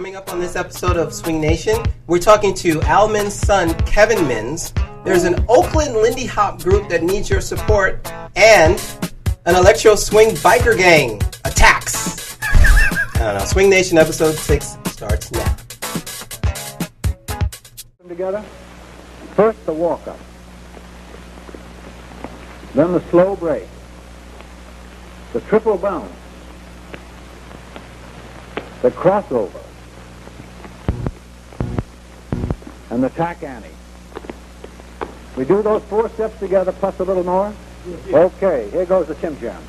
Coming up on this episode of Swing Nation, we're talking to Al Min's son, Kevin Mins. There's an Oakland Lindy Hop group that needs your support, and an electro swing biker gang attacks. I don't know. Swing Nation episode 6 starts now. Together. First the walk-up. Then the slow break. The triple bounce. The crossover. And the tack ante. We do those 4 steps together plus a little more? Okay, here goes the Chim Jam.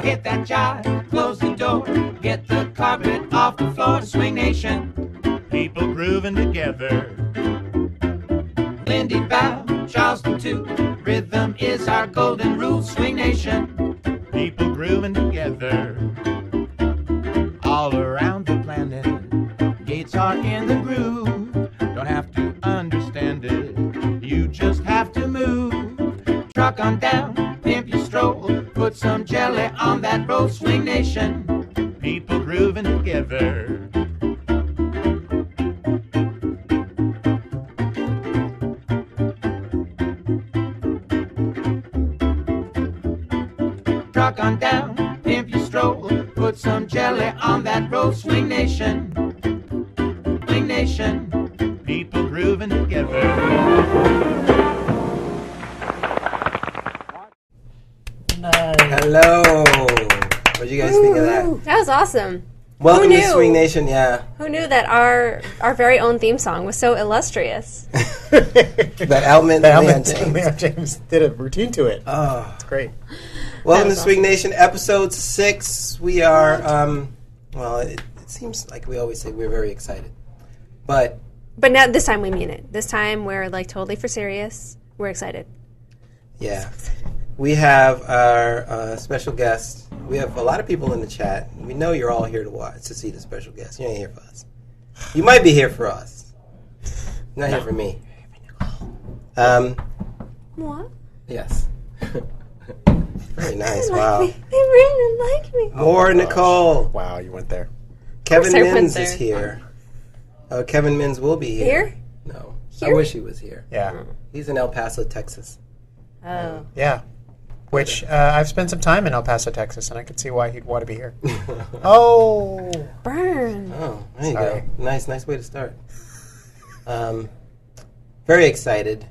Hit that jive, close the door, get the carpet off the floor, Swing Nation. People grooving together. Lindy bow, Charleston too, rhythm is our golden rule, Swing Nation. People grooving together. All around the planet, gates are in the groove. Don't have to understand it, you just have to move. Truck on down, pimp your stroll, put some jelly on that roll, Swing Nation. People grooving together. Truck on down, pimp your stroll, put some jelly on that roll, Swing Nation. Swing Nation. People grooving together. Hello. What did you guys think of that? That was awesome. Welcome Who to knew? Swing Nation, yeah. Who knew that our very own theme song was so illustrious? That Al Min Leon James. James did a routine to it. Oh. It's great. Welcome to was Swing Nation, episode 6. We are, well, it seems like we always say we're very excited. But But now this time we mean it. This time we're like totally for serious. We're excited. yeah, we have our special guest. We have a lot of people in the chat. We know you're all here to watch, to see the special guest. You ain't here for us. You might be here for us. You're not here for me. What? Yes. Very nice. They Wow. like me. They really like me. More Nicole. Wow, you went there. Kevin I went Mins there. is here. Oh, Kevin Mins will be here. Here? No. I Here? wish he was here. Yeah. He's in El Paso, Texas. Oh. Yeah. Which I've spent some time in El Paso, Texas, and I could see why he'd want to be here. Oh. Burn. Oh, there you Sorry. go. Nice way to start. Very excited.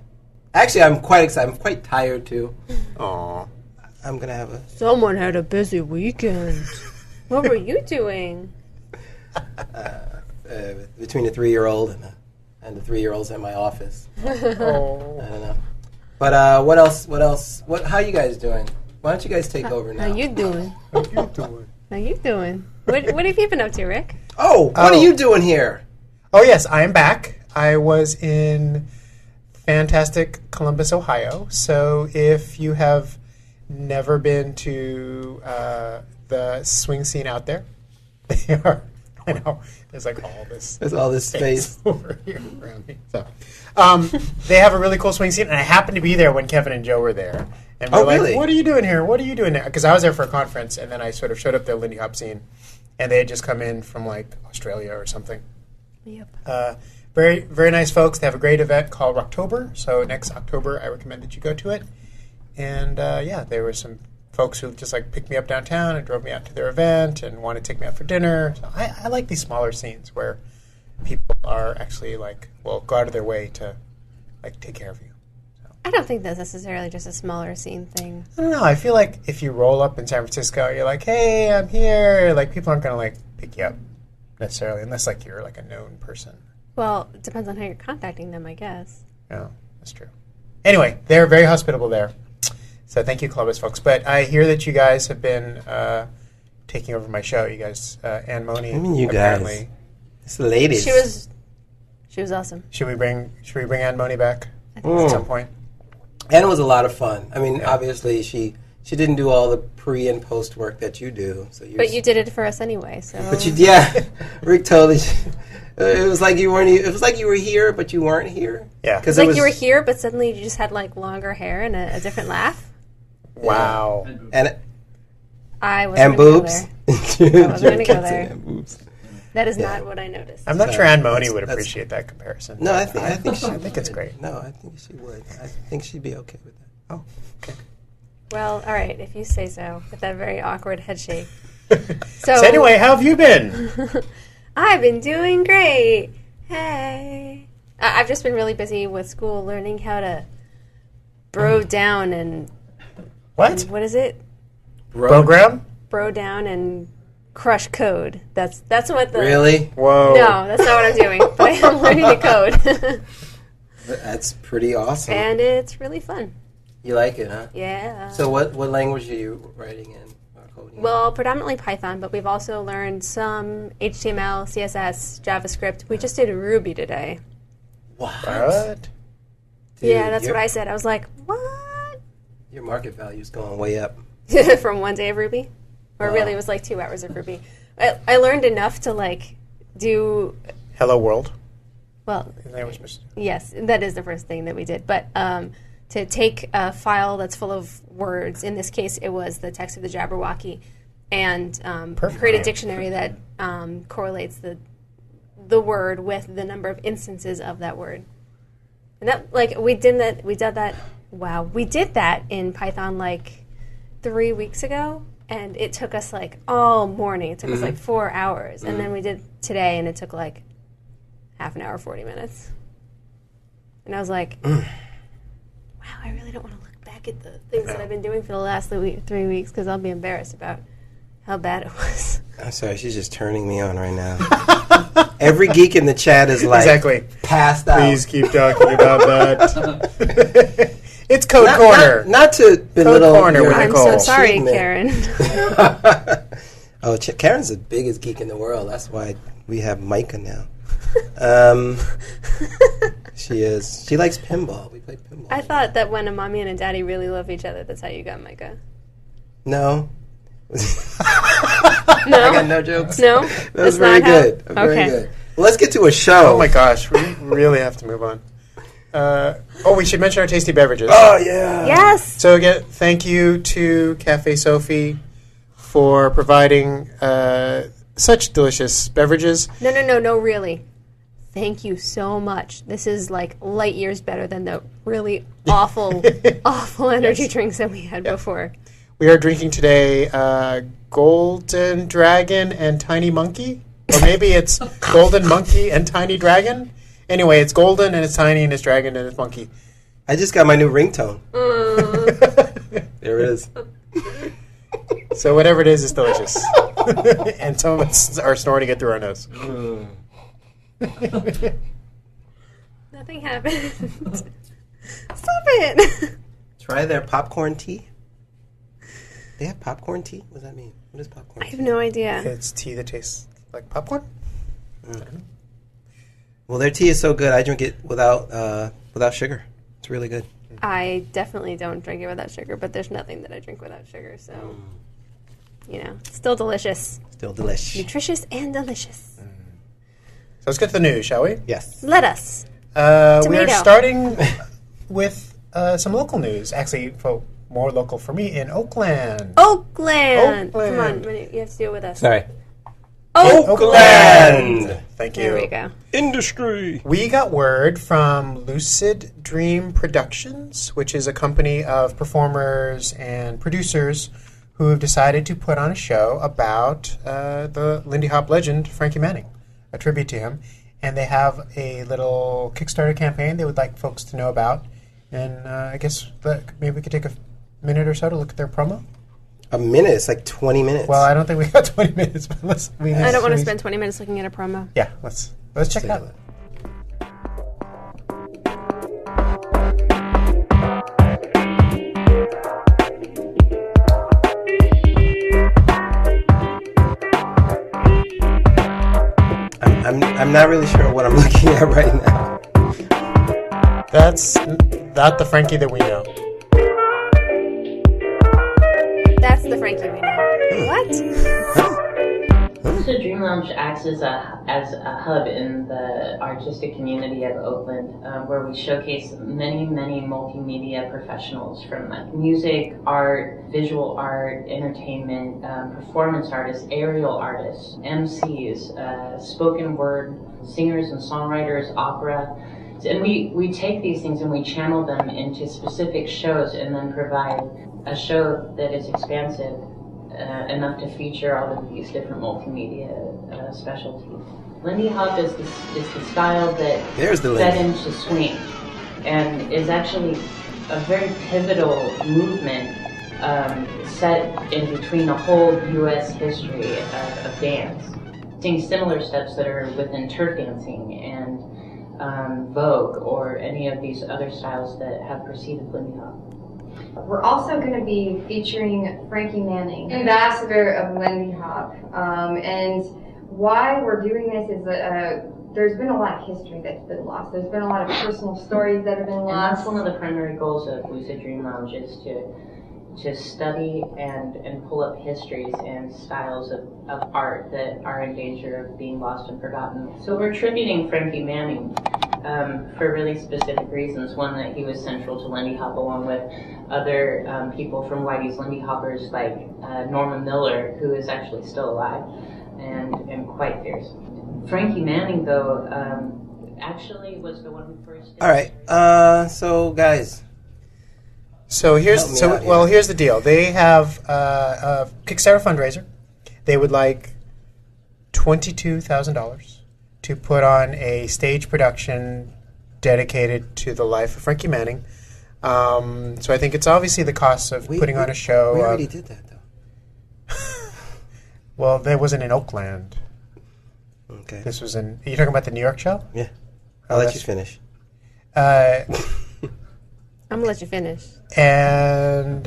Actually, I'm quite excited. I'm quite tired, too. Aw. I'm going to have a... Someone had a busy weekend. What were you doing? between a 3-year-old and the 3-year-olds at my office. Oh. I don't know. But what else? How you guys doing? Why don't you guys take over now? How you doing? What are you doing? How you doing? What have you been up to, Rick? Oh, what are you doing here? Oh, yes, I am back. I was in fantastic Columbus, Ohio. So if you have never been to the swing scene out there, they are, I know, there's like all this. There's all this space. over here around me. So, they have a really cool swing scene, and I happened to be there when Kevin and Joe were there. And we're like, really? what are you doing here? What are you doing there? Because I was there for a conference, and then I sort of showed up at the Lindy Hop scene, and they had just come in from like Australia or something. Yep. Very, very nice folks. They have a great event called Rocktober. So next October, I recommend that you go to it. And yeah, there were some folks who just like picked me up downtown and drove me out to their event and wanted to take me out for dinner. So I like these smaller scenes where people are actually like, well, go out of their way to like take care of you. I don't think that's necessarily just a smaller scene thing. I don't know. I feel like if you roll up in San Francisco, you're like, hey, I'm here. Like people aren't going to like pick you up necessarily unless like you're like a known person. Well, it depends on how you're contacting them, I guess. Yeah, that's true. Anyway, they're very hospitable there. So thank you, Columbus folks. But I hear that you guys have been taking over my show. You guys, Anne Money. I mean, you apparently. guys. It's the ladies. She was awesome. Should we bring Anne Money back I think at some point? And it was a lot of fun. I mean, obviously, she didn't do all the pre and post work that you do. So But you did it for us anyway, so. But you, yeah, Rick totally. It was like you weren't. It was like you were here, but you weren't here. Yeah, It's like you were here, but suddenly you just had like longer hair and a different laugh. Wow. And I was And gonna go boobs. there. I was going to go Cats there. and boobs. That is not what I noticed. I'm not sure Anne Money would that's- appreciate that comparison. No, I think she I think it's great. No, I think she would. I think she'd be okay with that. Oh, okay. Well, all right, if you say so, with that very awkward head shake. So anyway, how have you been? I've been doing great. Hey. I've just been really busy with school learning how to bro down and... What? What is it? Program? Bro down and crush code. That's what the... Really? Whoa. No, that's not what I'm doing. But I am learning to code. That's pretty awesome. And it's really fun. You like it, huh? Yeah. So what language are you writing in or coding in? Well, predominantly Python, but we've also learned some HTML, CSS, JavaScript. We just did Ruby today. What? Dude, Yeah, that's your- what I said. I was like, what? Your market value's going way up. From one day of Ruby? Or Wow. really, it was like 2 hours of Ruby. I learned enough to, like, do... Hello World. Well, Isn't that what you're supposed to do? yes, that is the first thing that we did. But to take a file that's full of words, in this case, it was the text of the Jabberwocky, and create a dictionary that correlates the word with the number of instances of that word. And that, like, we did that in Python like 3 weeks ago, and it took us like all morning. It took us like 4 hours, and then we did today, and it took like half an hour, 40 minutes. And I was like, wow, I really don't want to look back at the things that I've been doing for the last 3 weeks, because I'll be embarrassed about how bad it was. I'm sorry, she's just turning me on right now. Every geek in the chat is like Exactly. passed out. Please keep talking about that. It's Code Corner. Not to belittle Corner your with I'm Nicole. so sorry, achievement. Karen. Oh, Karen's the biggest geek in the world. That's why we have Micah now. She is. She likes pinball. We play pinball. I thought that when a mommy and a daddy really love each other, that's how you got Micah. No. No? I got no jokes. No? That was very good. Very good. Well, let's get to a show. Oh my gosh, we really have to move on. We should mention our tasty beverages. Oh, yeah. Yes! So again, thank you to Cafe Sophie for providing such delicious beverages. No, really. Thank you so much. This is like light years better than the really awful, awful energy drinks that we had before. We are drinking today Golden Dragon and Tiny Monkey. Or maybe it's Golden Monkey and Tiny Dragon. Anyway, it's golden and it's tiny and it's dragon and it's monkey. I just got my new ringtone. There it is. So whatever it is, it's delicious. And some of us are snorting it through our nose. Nothing happened. Stop it! Try their popcorn tea. They have popcorn tea? What does that mean? What is popcorn I tea? have no idea. It's tea that tastes like popcorn. Well, their tea is so good. I drink it without sugar. It's really good. I definitely don't drink it without sugar, but there's nothing that I drink without sugar, so, still delicious. Still delish. Nutritious and delicious. So let's get to the news, shall we? Yes. Let us. We are Tomato. starting with some local news. Actually, more local for me in Oakland. Oakland! Oakland. Come on, you have to do it with us. Sorry. Oakland! Thank you. There we go. Industry. We got word from Lucid Dream Productions, which is a company of performers and producers who have decided to put on a show about the Lindy Hop legend, Frankie Manning, a tribute to him. And they have a little Kickstarter campaign they would like folks to know about. And I guess maybe we could take a minute or so to look at their promo. A minute? It's like 20 minutes. Well, I don't think we got 20 minutes, but I don't want to spend 20 minutes looking at a promo. Yeah, let's check it out. I'm not really sure what I'm looking at right now. That's not the Frankie that we know. That's the Frankie we know. What? Lucid Dream Lounge acts as a hub in the artistic community of Oakland, where we showcase many multimedia professionals from like music, art, visual art, entertainment, performance artists, aerial artists, MCs, spoken word singers and songwriters, opera. And we take these things and we channel them into specific shows and then provide a show that is expansive enough to feature all of these different multimedia specialties. Lindy Hop is the style that fed into swing and is actually a very pivotal movement set in between the whole U.S. history of dance. Seeing similar steps that are within turf dancing and Vogue or any of these other styles that have preceded Lindy Hop. We're also going to be featuring Frankie Manning, ambassador of Lindy Hop. And why we're doing this is there's been a lot of history that's been lost. There's been a lot of personal stories that have been lost. And that's one of the primary goals of Lucid Dream Lounge is to study and pull up histories and styles of art that are in danger of being lost and forgotten. So we're tributing Frankie Manning for really specific reasons. One, that he was central to Lindy Hop along with other people from Whitey's Lindy Hoppers like Norma Miller, who is actually still alive and quite fierce. Frankie Manning, though, actually was the one who first did. All right, so guys. So here's the deal. They have a Kickstarter fundraiser. They would like $22,000 to put on a stage production dedicated to the life of Frankie Manning. So I think it's obviously the cost of putting on a show. We already did that, though. Well, that wasn't in Oakland. Okay. This was in. Are you talking about the New York show? Yeah. I'll let you finish. I'm going to let you finish. And,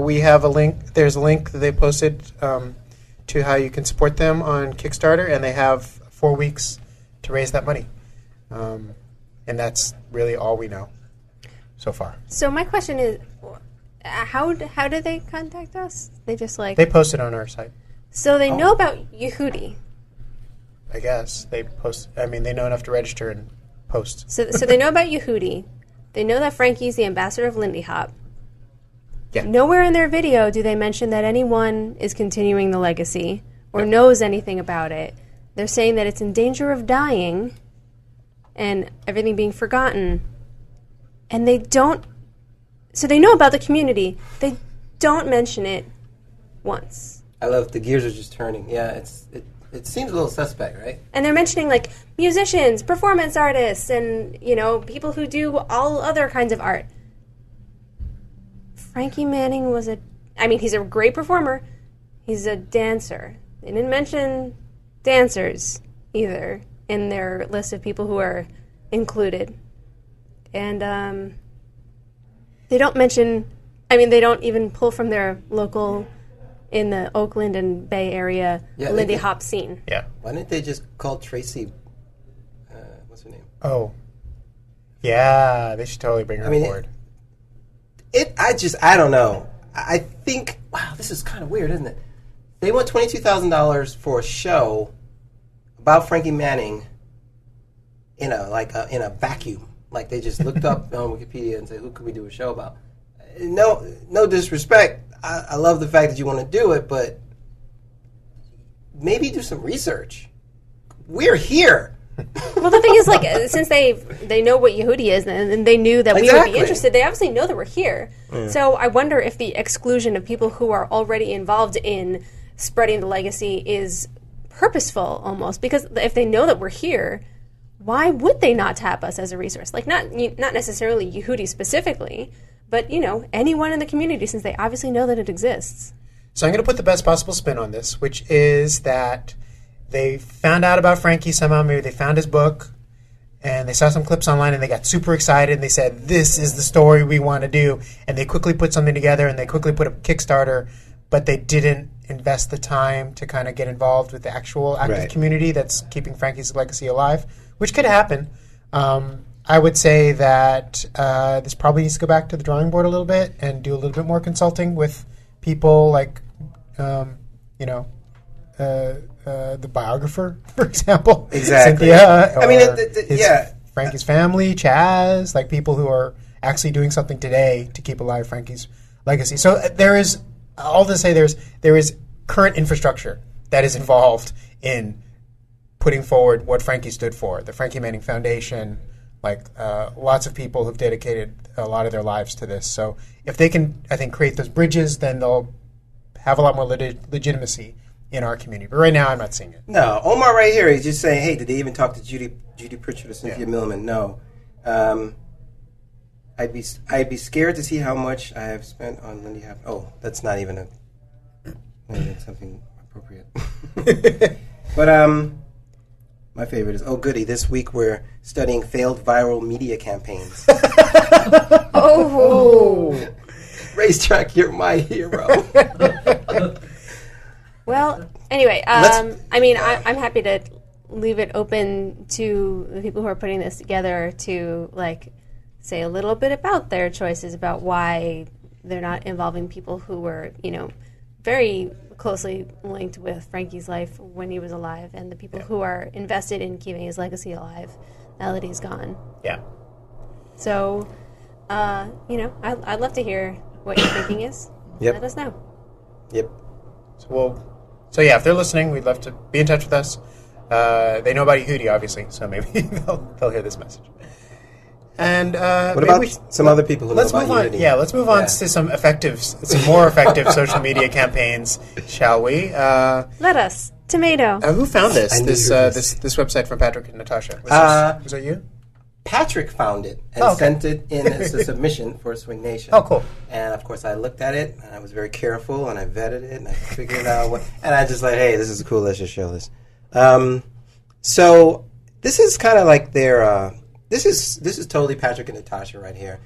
we have a link. There's a link that they posted to how you can support them on Kickstarter, and they have 4 weeks to raise that money. And that's really all we know so far. So my question is, how did they contact us? They just They posted on our site. So they know about Yehudi. I guess. They know enough to register and post. So they know about Yehudi. They know that Frankie's the ambassador of Lindy Hop. Yeah. Nowhere in their video do they mention that anyone is continuing the legacy or knows anything about it. They're saying that it's in danger of dying and everything being forgotten. And they don't... So they know about the community. They don't mention it once. I love the gears are just turning. Yeah, it seems a little suspect, right? And they're mentioning, like, musicians, performance artists, and, people who do all other kinds of art. Frankie Manning he's a great performer. He's a dancer. They didn't mention dancers, either, in their list of people who are included. And they don't mention... they don't even pull from their local... in the Oakland and Bay Area Lindy Hop scene. Yeah. Why didn't they just call Tracy, what's her name? Oh. Yeah, they should totally bring her on board. I don't know. I think, wow, this is kind of weird, isn't it? They want $22,000 for a show about Frankie Manning in a vacuum. Like they just looked up on Wikipedia and said, who could we do a show about? No disrespect. I love the fact that you want to do it, but maybe do some research. We're here. Well, the thing is, since they know what Yehudi is, and they knew that we would be interested, they obviously know that we're here. Yeah. So I wonder if the exclusion of people who are already involved in spreading the legacy is purposeful, almost. Because if they know that we're here, why would they not tap us as a resource? Like, not necessarily Yehudi specifically, but, anyone in the community, since they obviously know that it exists. So I'm going to put the best possible spin on this, which is that they found out about Frankie somehow. Maybe they found his book, and they saw some clips online, and they got super excited, and they said, this is the story we want to do. And they quickly put something together, and they quickly put a Kickstarter, but they didn't invest the time to kind of get involved with the actual active community that's keeping Frankie's legacy alive, which could happen. I would say that this probably needs to go back to the drawing board a little bit and do a little bit more consulting with people like, the biographer, for example. Exactly. Cynthia. I mean, Frankie's family, Chaz, like people who are actually doing something today to keep alive Frankie's legacy. So there is, all to say, there is current infrastructure that is involved in putting forward what Frankie stood for. The Frankie Manning Foundation, lots of people who've dedicated a lot of their lives to this. So if they can, I think, create those bridges, then they'll have a lot more legitimacy in our community. But right now, I'm not seeing it. No, Omar right here, he's just saying, hey, did they even talk to Judy Pritchard or Cynthia Milliman? No. I'd be scared to see how much I have spent on Lindy Hop. Oh, that's not even something appropriate. But my favorite is, oh goody, this week we're studying failed viral media campaigns. Oh. Racetrack, you're my hero. Well, anyway, I'm happy to leave it open to the people who are putting this together to say a little bit about their choices, about why they're not involving people who were, very closely linked with Frankie's life when he was alive, and the people who are invested in keeping his legacy alive now that he's gone. Yeah. So, I'd love to hear what your thinking is. Yep. Let us know. Yep. So if they're listening, we'd love to be in touch with us. They know about Yehudi, obviously, so maybe they'll hear this message. And what about some other people who know about Yehudi? Yeah, let's move on to some more effective social media campaigns, shall we? Let us. Tomato. Who found this website from Patrick and Natasha? Was that you? Patrick found it and sent it in as a submission for SwingNation. Oh, cool. And, of course, I looked at it, and I was very careful, and I vetted it, and I figured out and I just hey, this is cool, let's just show this. So this is kind of like their, this is totally Patrick and Natasha right here.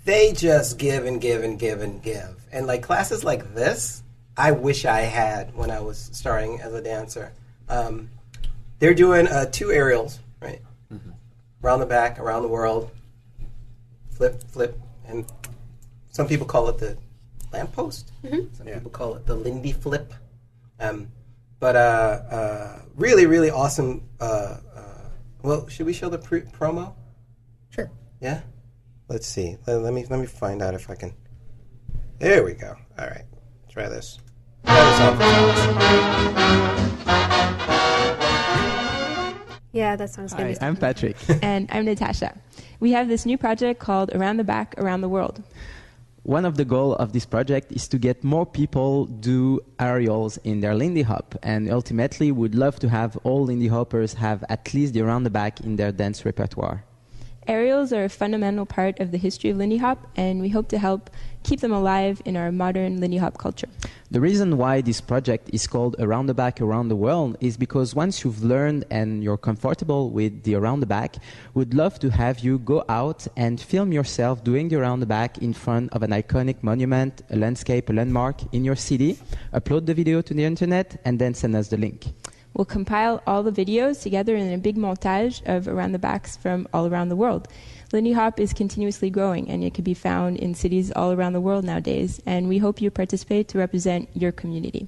They just give and give and give and give. And, classes like this, I wish I had when I was starting as a dancer. They're doing 2 aerials, right? Mm-hmm. Around the back, around the world, flip, and some people call it the lamppost. Mm-hmm. Some people call it the Lindy flip. But really, really awesome. Well, should we show the promo? Sure. Yeah. Let's see. Let me find out if I can. There we go. All right. Try this. Yeah, that sounds good. Hi, I'm Patrick. And I'm Natasha. We have this new project called Around the Back, Around the World. One of the goals of this project is to get more people do aerials in their Lindy Hop, and ultimately we'd love to have all Lindy Hoppers have at least the Around the Back in their dance repertoire. Aerials are a fundamental part of the history of Lindy Hop, and we hope to help keep them alive in our modern Lindy Hop culture. The reason why this project is called Around the Back, Around the World is because once you've learned and you're comfortable with the Around the Back, we'd love to have you go out and film yourself doing the Around the Back in front of an iconic monument, a landscape, a landmark in your city, upload the video to the internet, and then send us the link. We'll compile all the videos together in a big montage of Around the Backs from all around the world. Lindy Hop is continuously growing, and it can be found in cities all around the world nowadays, and we hope you participate to represent your community.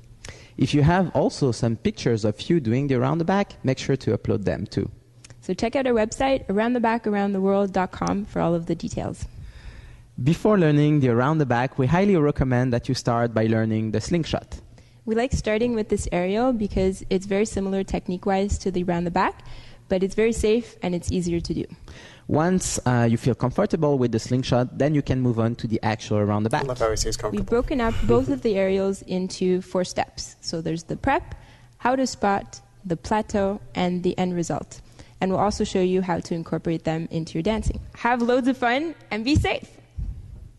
If you have also some pictures of you doing the Around the Back, make sure to upload them too. So check out our website, aroundthebackaroundtheworld.com, for all of the details. Before learning the Around the Back, we highly recommend that you start by learning the slingshot. We like starting with this aerial because it's very similar technique-wise to the Around the Back, but it's very safe and it's easier to do. Once you feel comfortable with the slingshot, then you can move on to the actual Around the Back. We've broken up both of the aerials into 4 steps. So there's the prep, how to spot, the plateau, and the end result. And we'll also show you how to incorporate them into your dancing. Have loads of fun and be safe.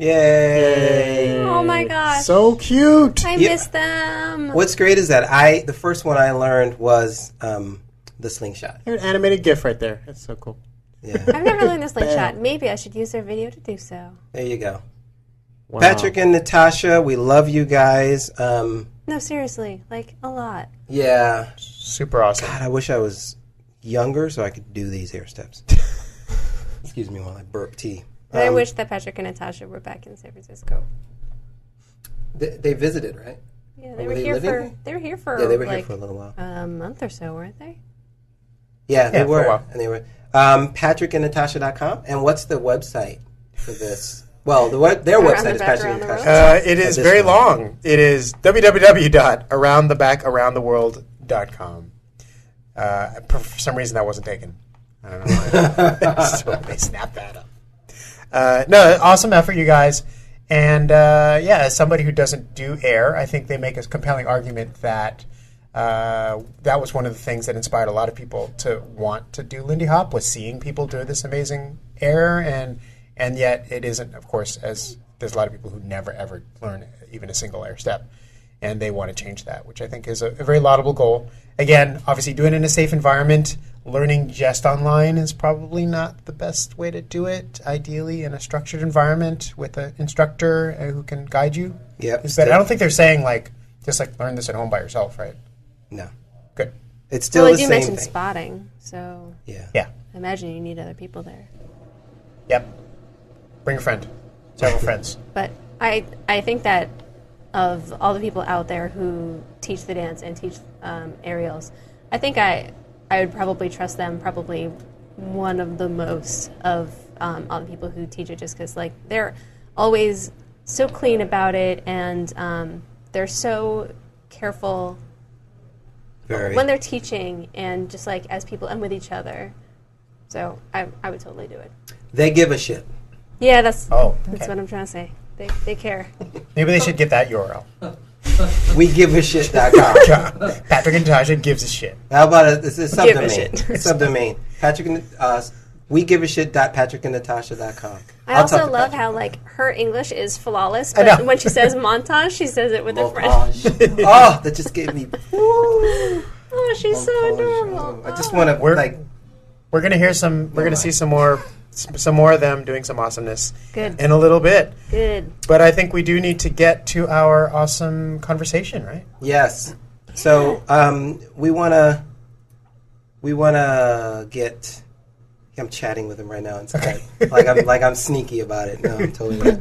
Yay! Oh my gosh. So cute. I miss them. What's great is that the first one I learned was the slingshot. An animated GIF right there. That's so cool. Yeah. I've never learned the slingshot. Maybe I should use their video to do so. There you go. Wow. Patrick and Natasha, we love you guys. No, seriously, a lot. Yeah. Super awesome. God, I wish I was younger so I could do these hair steps. Excuse me while I burp tea. But I wish that Patrick and Natasha were back in San Francisco. They visited, right? Yeah, Or they were were they here living for there? they were here for Yeah, they were here like for a little while. a month or so, weren't they? Yeah, they Yeah, for a were. while. And they were. PatrickandNatasha.com. And what's the website for this? Well, their Around website the is Back, Patrick Around and the Natasha. It is This very one. long. It is www.aroundthebackaroundtheworld.com. For some reason, that wasn't taken. I don't know why. So they snapped that up. No, awesome effort, you guys. And yeah, as somebody who doesn't do air, I think they make a compelling argument that that was one of the things that inspired a lot of people to want to do Lindy Hop, was seeing people do this amazing air, and yet it isn't, of course, as there's a lot of people who never ever learn even a single air step, and they want to change that, which I think is a very laudable goal. Again, obviously doing it in a safe environment. Learning just online is probably not the best way to do it. Ideally, in a structured environment with an instructor who can guide you. Yep. Is better. I don't think they're saying just learn this at home by yourself, right? No. Good. It's still Well, the they do same mention thing. spotting, so Yeah. Yeah. I imagine you need other people there. Yep. Bring a friend. Several friends. But I think that of all the people out there who teach the dance and teach aerials, I think I would probably trust them probably one of the most of all the people who teach it, just because they're always so clean about it, and they're so careful Very. when they're teaching, and just as people and with each other. So I would totally do it. They give a shit. Yeah, that's okay. what I'm trying to say. They care. Maybe they should get that URL. WeGiveAShit.com. Patrick and Natasha gives a shit. How about it's a Give a subdomain? shit. Subdomain. WeGiveAShit.PatrickandNatasha.com. I also love how her English is flawless, I know. but when she says montage, she says it with a friend. Montage. Oh, that just gave me. Oh, she's so adorable. I just want to We're gonna hear some. We're gonna see some more of them doing some awesomeness. Good. In a little bit. Good. But I think we do need to get to our awesome conversation, right? Yes. So we wanna get. I'm chatting with him right now inside. Okay. like I'm sneaky about it. No, I'm totally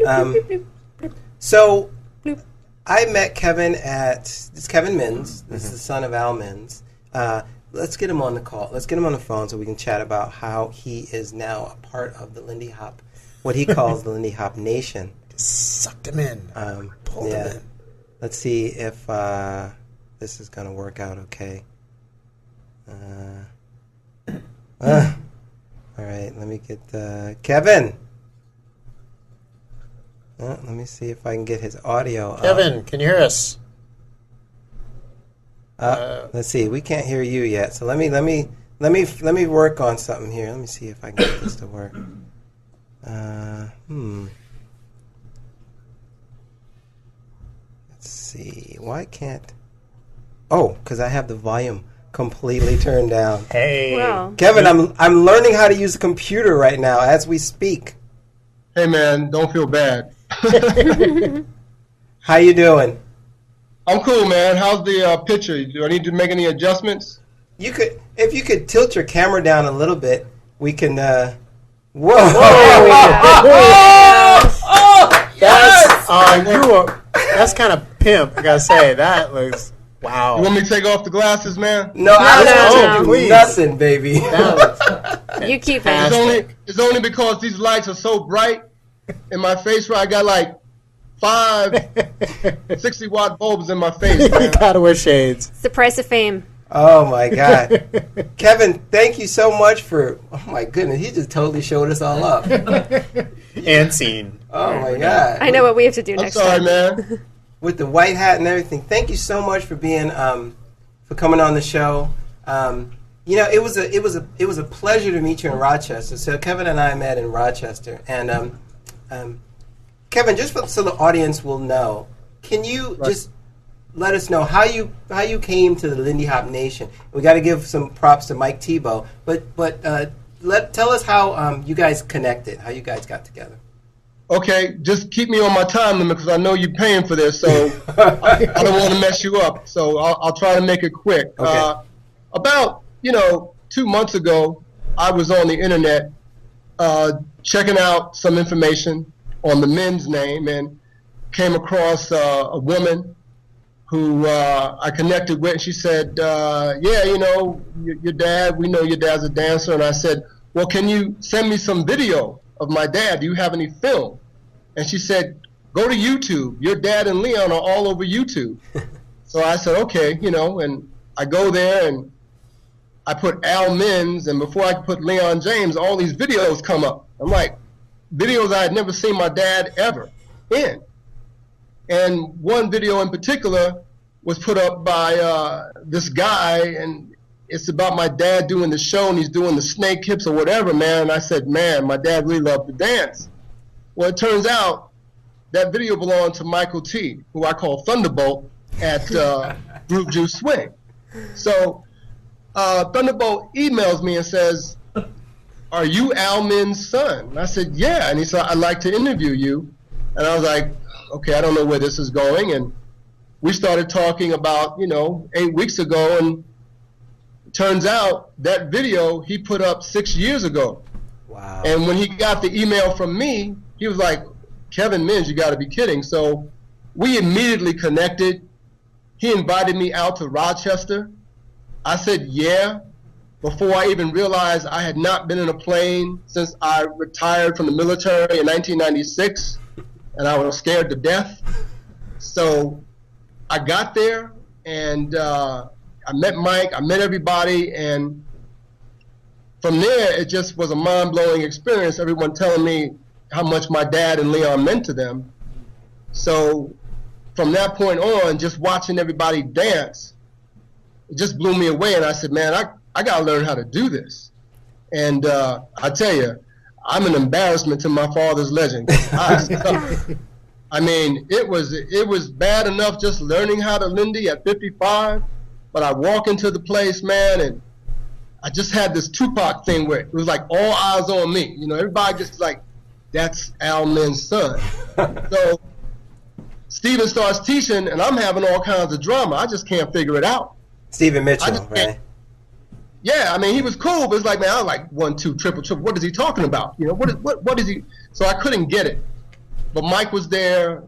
not. So I met Kevin it's Kevin Mins. This is the son of Al Mins. Let's get him on the call. Let's get him on the phone so we can chat about how he is now a part of the Lindy Hop, what he calls the Lindy Hop Nation. Just sucked him in. Pulled him in. Let's see if this is going to work out okay. All right, let me get Kevin. Let me see if I can get his audio. Kevin, can you hear us? Let's see. We can't hear you yet, so let me work on something here. Let me see if I can get this to work. Let's see. Why can't? Oh, because I have the volume completely turned down. Hey, Wow. Kevin, I'm learning how to use a computer right now as we speak. Hey man, don't feel bad. How you doing? I'm cool, man. How's the picture? Do I need to make any adjustments? If you could tilt your camera down a little bit, we can. Whoa! That's kind of pimp. I gotta say that looks wow. You want me to take off the glasses, man? No, I don't please. do nothing, baby. You keep Fantastic. it. It's only because these lights are so bright in my face. Where I got like 5 60-watt bulbs in my face, You man. gotta wear shades. It's the price of fame. Oh my God, Kevin! Thank you so much for. Oh my goodness, he just totally showed us all up. And scene. Oh my God! I know what we have to do I'm next sorry, time. man. With the white hat and everything. Thank you so much for being for coming on the show. It was a pleasure to meet you in Rochester. So Kevin and I met in Rochester, and Kevin, just so the audience will know, can you just let us know how you came to the Lindy Hop Nation? We got to give some props to Mike Tebow, but tell us how you guys connected, how you guys got together. Okay, just keep me on my time limit because I know you're paying for this, so I don't want to mess you up. So I'll try to make it quick. Okay. About 2 months ago, I was on the internet checking out some information on the men's name and came across a woman who I connected with, and she said, yeah, you know, your dad, we know your dad's a dancer. And I said, well, can you send me some video of my dad? Do you have any film? And she said, go to YouTube. Your dad and Leon are all over YouTube. So I said, okay, you know, and I go there and I put Al Minns, and before I put Leon James, all these videos come up. I'm like, videos I had never seen my dad ever in. And one video in particular was put up by this guy, and it's about my dad doing the show, and he's doing the snake hips or whatever, man. And I said, man, my dad really loved to dance. Well, it turns out that video belonged to Michael T., who I call Thunderbolt at Group Juice Swing. So Thunderbolt emails me and says, are you Al Minns' son? And I said, yeah. And he said, I'd like to interview you. And I was like, okay, I don't know where this is going. And we started talking about, 8 weeks ago, and it turns out that video he put up 6 years ago. Wow. And when he got the email from me, he was like, Kevin Minns, you got to be kidding. So we immediately connected. He invited me out to Rochester. I said, yeah, before I even realized I had not been in a plane since I retired from the military in 1996, and I was scared to death. So I got there, and I met Mike, I met everybody, and from there, it just was a mind-blowing experience, everyone telling me how much my dad and Leon meant to them. So from that point on, just watching everybody dance, it just blew me away, and I said, man, I got to learn how to do this. And I tell you, I'm an embarrassment to my father's legend. I mean, it was bad enough just learning how to lindy at 55, but I walk into the place, man, and I just had this Tupac thing where it was like all eyes on me. Everybody just like, that's Al Minns' son. So Steven starts teaching, and I'm having all kinds of drama. I just can't figure it out. Stephen Mitchell, right? Yeah, I mean, he was cool, but it's like, man, I was like 1, 2, triple. What is he talking about? What is he? So I couldn't get it. But Mike was there,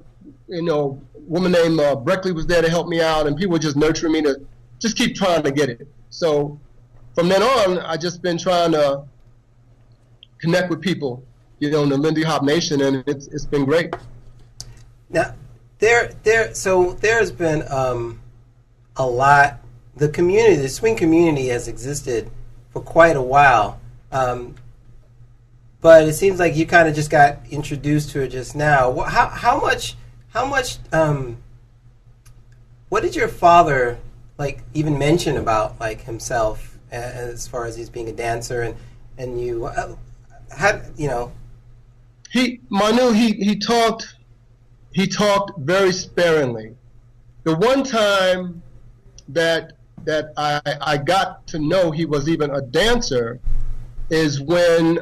a woman named Breckley was there to help me out, and people were just nurturing me to just keep trying to get it. So from then on, I just been trying to connect with people, in the Lindy Hop Nation, and it's been great. Now, there's been a lot. The community, the swing community, has existed for quite a while, but it seems like you kind of just got introduced to it just now. How much? What did your father even mention about himself as far as he's being a dancer and you? He talked very sparingly. The one time that I got to know he was even a dancer is when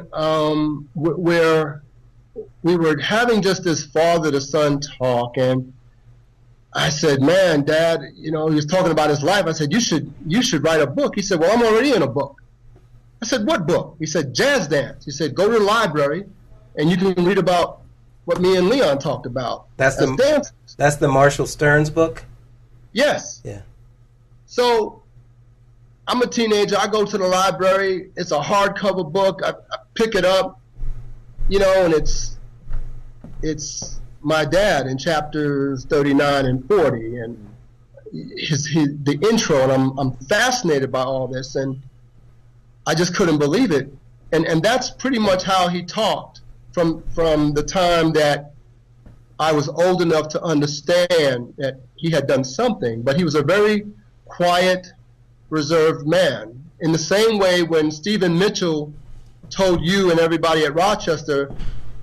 we were having just this father to son talk, and I said, man, Dad, he was talking about his life. I said, you should write a book. He said, well, I'm already in a book. I said, what book? He said, Jazz Dance. He said, go to the library and you can read about what me and Leon talked about. That's the Marshall Stearns book? Yes. Yeah. So I'm a teenager. I go to the library. It's a hardcover book. I pick it up, and it's my dad in chapters 39 and 40, and the intro, and I'm fascinated by all this, and I just couldn't believe it. And that's pretty much how he talked from the time that I was old enough to understand that he had done something, but he was a very quiet, reserved man. In the same way when Stephen Mitchell told you and everybody at Rochester,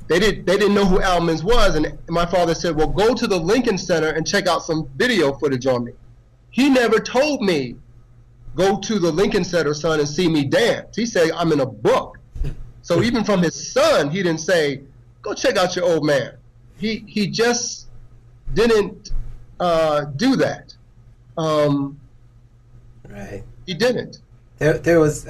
they didn't know who Al Minns was, and my father said, well, go to the Lincoln Center and check out some video footage on me. He never told me, go to the Lincoln Center, son, and see me dance. He said, I'm in a book. So even from his son, he didn't say, go check out your old man. He just didn't do that. Right. He didn't. There was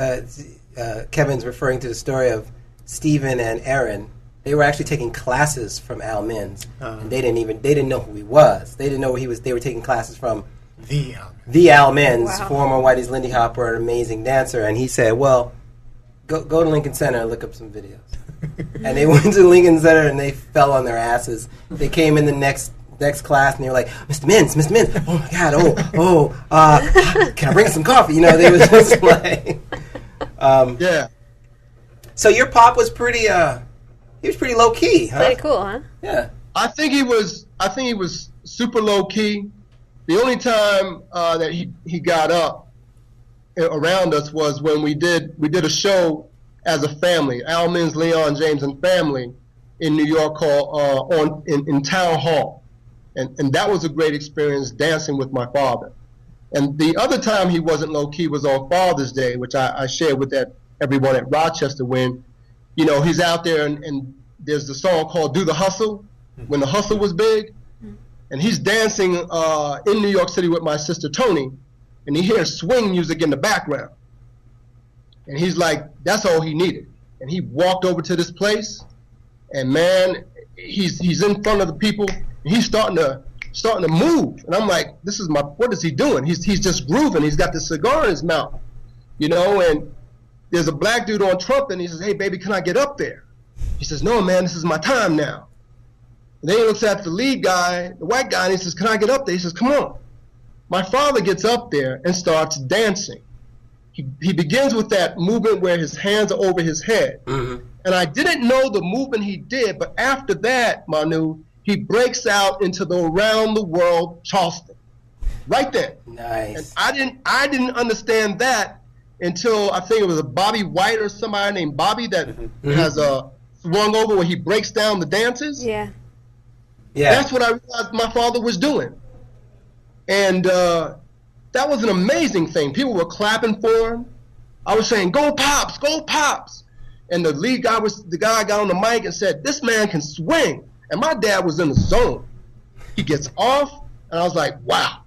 Kevin's referring to the story of Stephen and Aaron, they were actually taking classes from Al Minns, and they didn't know who he was. They didn't know who he was. They were taking classes from the Al Minns, Wow. former Whitey's Lindy Hopper, an amazing dancer. And he said, "Well, go to Lincoln Center and look up some videos." And they went to Lincoln Center and they fell on their asses. They came in the next class and they were like, "Mr. Minns, oh my God, can I bring some coffee?" You know, they was just like, Yeah. So your pop was pretty, he was pretty low key, huh? Pretty cool, huh? Yeah. I think he was super low key. The only time that he got up around us was when we did a show as a family, Al Minns, Leon James, and family in New York called in Town Hall, and that was a great experience dancing with my father. And the other time he wasn't low key was on Father's Day, which I shared with everyone at Rochester when, you know, he's out there and there's the song called "Do the Hustle" when the hustle was big, and he's dancing in New York City with my sister Tony, and he hears swing music in the background. And he's like, that's all he needed. And he walked over to this place, and man, he's in front of the people, and he's starting to move. And I'm like, what is he doing? He's just grooving. He's got this cigar in his mouth, you know. And there's a black dude on trumpet, and he says, "Hey, baby, can I get up there?" He says, "No, man, this is my time now." And then he looks at the lead guy, the white guy, and he says, "Can I get up there?" He says, "Come on." My father gets up there and starts dancing. He begins with that movement where his hands are over his head. Mm-hmm. And I didn't know the movement he did, but after that, Manu, he breaks out into the Around the World Charleston. Right there. Nice. And I didn't understand that until I think it was a Bobby White or somebody named Bobby that has swung over where he breaks down the dances. Yeah. Yeah. That's what I realized my father was doing. And that was an amazing thing. People were clapping for him. I was saying, "Go Pops, go Pops." And the lead guy got on the mic and said, "This man can swing." And my dad was in the zone. He gets off, and I was like, wow,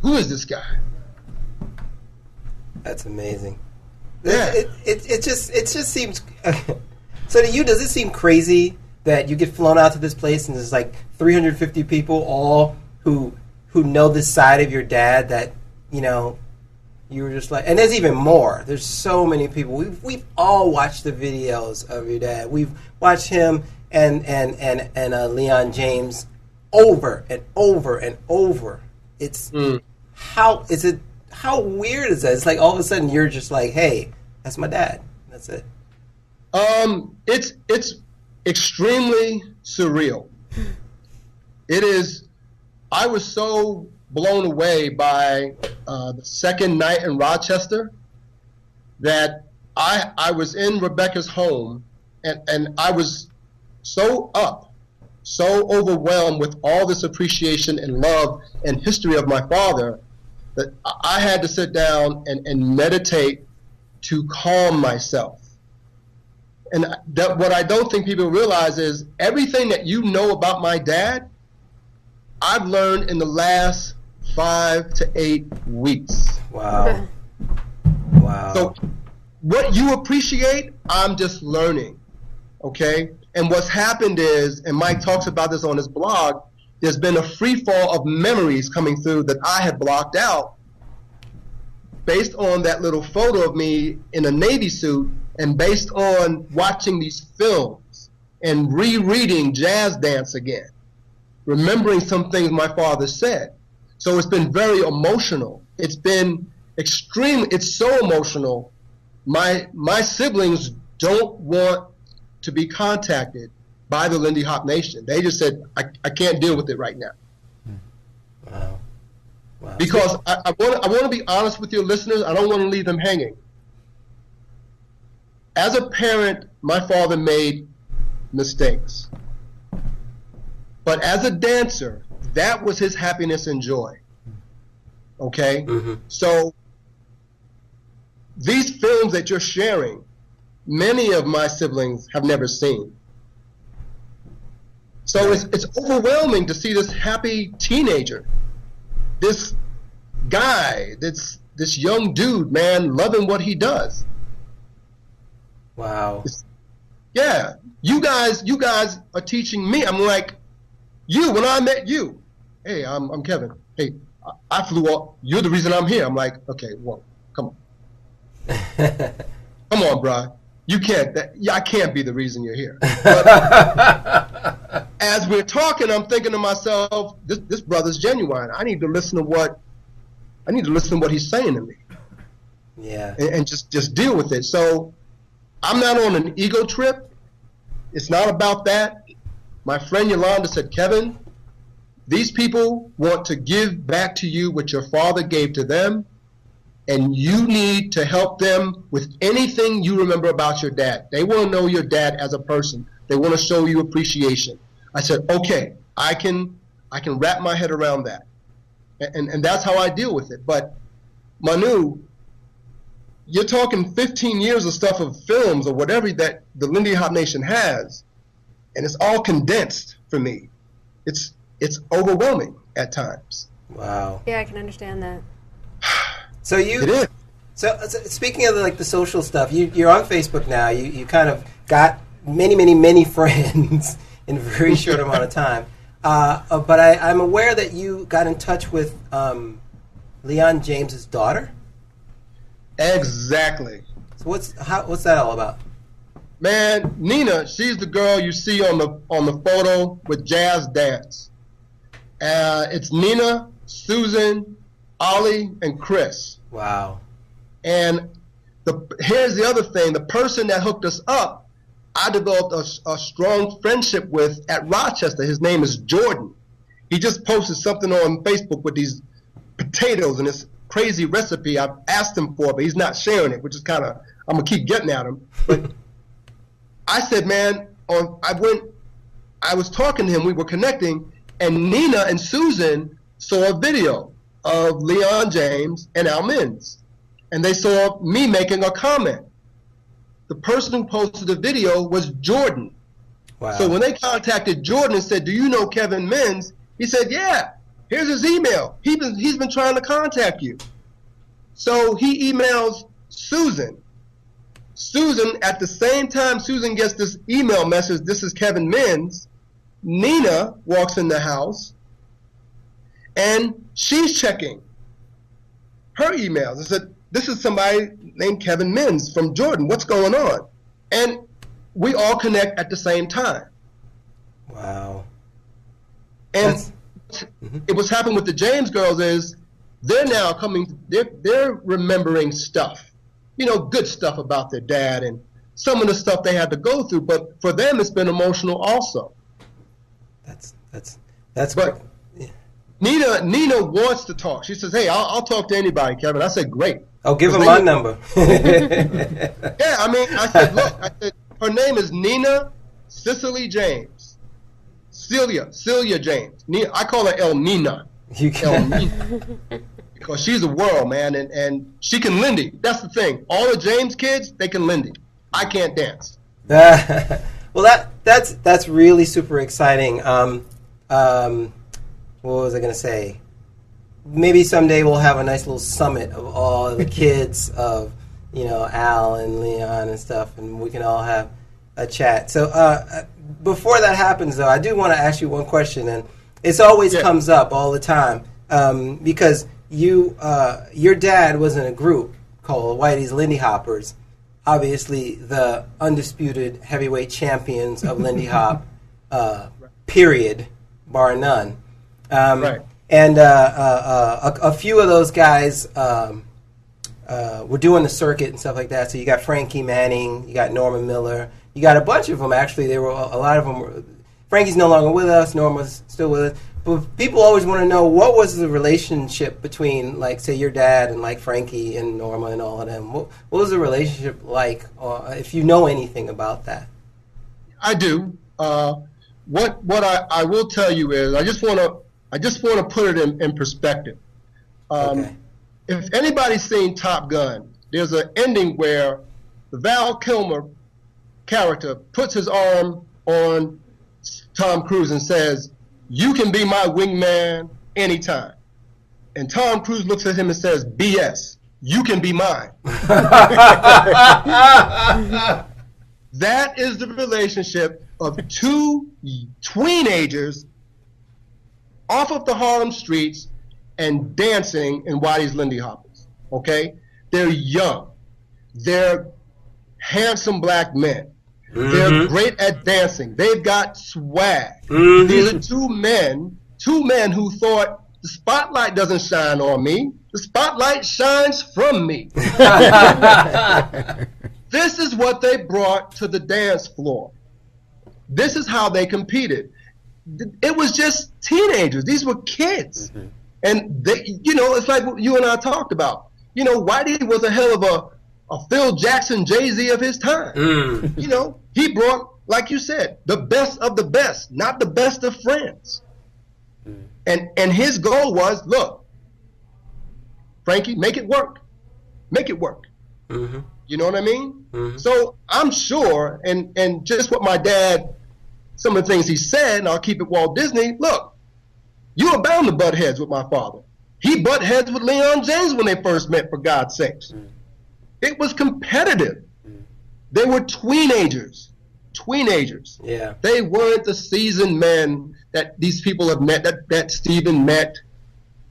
who is this guy? That's amazing. Yeah. It just seems. So to you, does it seem crazy that you get flown out to this place and there's like 350 people all who know this side of your dad that, you know, you were just like, and there's even more. There's so many people. We've all watched the videos of your dad. We've watched him and Leon James over and over and over. It's how weird is that? It's like all of a sudden you're just like, hey, that's my dad. That's it. It's extremely surreal. It is. I was so blown away by the second night in Rochester that I was in Rebecca's home and I was so overwhelmed with all this appreciation and love and history of my father that I had to sit down and meditate to calm myself. And that what I don't think people realize is everything that you know about my dad, I've learned in the last 5 to 8 weeks. Wow. Wow. So what you appreciate, I'm just learning. Okay? And what's happened is, and Mike talks about this on his blog, there's been a free fall of memories coming through that I had blocked out based on that little photo of me in a Navy suit and based on watching these films and rereading Jazz Dance again, remembering some things my father said. So it's been very emotional. It's been it's so emotional. My siblings don't want to be contacted by the Lindy Hop Nation. They just said, I can't deal with it right now. Wow. Wow. Because I want to be honest with your listeners. I don't want to leave them hanging. As a parent, my father made mistakes. But as a dancer, that was his happiness and joy. Okay? Mm-hmm. So these films that you're sharing, many of my siblings have never seen. So it's overwhelming to see this happy teenager, this guy, this young dude, man, loving what he does. Wow. yeah, you guys are teaching me. I'm like, when I met you, hey, I'm Kevin. Hey, I flew off. You're the reason I'm here. I'm like, okay, well, come on. Come on, bro. You can't. I can't be the reason you're here. But as we're talking, I'm thinking to myself, this brother's genuine. I need to listen to what he's saying to me. Yeah. And just deal with it. So I'm not on an ego trip. It's not about that. My friend Yolanda said, Kevin, these people want to give back to you what your father gave to them, and you need to help them with anything you remember about your dad. They want to know your dad as a person. They want to show you appreciation. I said, okay, I can wrap my head around that. And that's how I deal with it. But Manu, you're talking 15 years of stuff of films or whatever that the Lindy Hop Nation has, and it's all condensed for me. It's overwhelming at times. Wow. Yeah, I can understand that. So It is. So speaking of the social stuff, you're on Facebook now. You kind of got many friends in a very short amount of time. But I'm aware that you got in touch with Leon James's daughter. Exactly. So what's that all about? Man, Nina, she's the girl you see on the photo with Jazz Dance. It's Nina, Susan, Ollie, and Chris. Wow. And here's the other thing. The person that hooked us up, I developed a strong friendship with at Rochester. His name is Jordan. He just posted something on Facebook with these potatoes and this crazy recipe I've asked him for, but he's not sharing it, which is kind of, I'm going to keep getting at him. But I said, man, I was talking to him, we were connecting, and Nina and Susan saw a video of Leon James and Al Minns, and they saw me making a comment. The person who posted the video was Jordan. Wow. So when they contacted Jordan and said, do you know Kevin Minns? He said, yeah, here's his email. He's been trying to contact you. So he emails Susan. Susan, at the same time Susan gets this email message, this is Kevin Minns, Nina walks in the house, and she's checking her emails. I said, this is somebody named Kevin Minns from Jordan. What's going on? And we all connect at the same time. Wow. And what's happened with the James girls is they're now they're remembering stuff, good stuff about their dad and some of the stuff they had to go through. But for them, it's been emotional also. That's but great. Yeah. Nina wants to talk. She says, hey, I'll talk to anybody, Kevin. I said, great. Oh, give him my number. Yeah, I said, look, her name is Nina Cicely James. Celia James. I call her El Nina. El Nina. Because she's a world, man, and she can lindy. That's the thing. All the James kids, they can lindy. I can't dance. Well, that's really super exciting. What was I going to say? Maybe someday we'll have a nice little summit of all the kids of, Al and Leon and stuff, and we can all have a chat. So before that happens, though, I do want to ask you one question, and it always comes up all the time because your dad was in a group called Whitey's Lindy Hoppers, obviously the undisputed heavyweight champions of Lindy Hop, period, bar none. Right. And a few of those guys were doing the circuit and stuff like that. So you got Frankie Manning, you got Norman Miller, you got a bunch of them actually. There were a lot of them. Frankie's no longer with us. Norma's still with us. But people always want to know what was the relationship between, like, say, your dad and like Frankie and Norma and all of them. What was the relationship like? If you know anything about that. I do. What I will tell you is I just want to put it in perspective. Okay. If anybody's seen Top Gun, there's an ending where the Val Kilmer character puts his arm on Tom Cruise and says, "You can be my wingman anytime." And Tom Cruise looks at him and says, "BS, you can be mine." That is the relationship of two teenagers off of the Harlem streets and dancing in Whitey's Lindy Hoppers. Okay? They're young. They're handsome black men. Mm-hmm. They're great at dancing. They've got swag. Mm-hmm. These are two men who thought, the spotlight doesn't shine on me. The spotlight shines from me. This is what they brought to the dance floor. This is how they competed. It was just teenagers. These were kids. Mm-hmm. And they, it's like what you and I talked about. Whitey was a hell of a Phil Jackson, Jay-Z of his time. Mm. He brought, like you said, the best of the best, not the best of friends. Mm. And his goal was, look, Frankie, make it work. Make it work. Mm-hmm. You know what I mean? Mm-hmm. So I'm sure, and just what my dad, some of the things he said, and I'll keep it Walt Disney, look, you were bound to butt heads with my father. He butt heads with Leon James when they first met, for God's sakes. Mm. It was competitive. Mm. They were teenagers. Yeah. They weren't the seasoned men that these people have met, that Stephen met,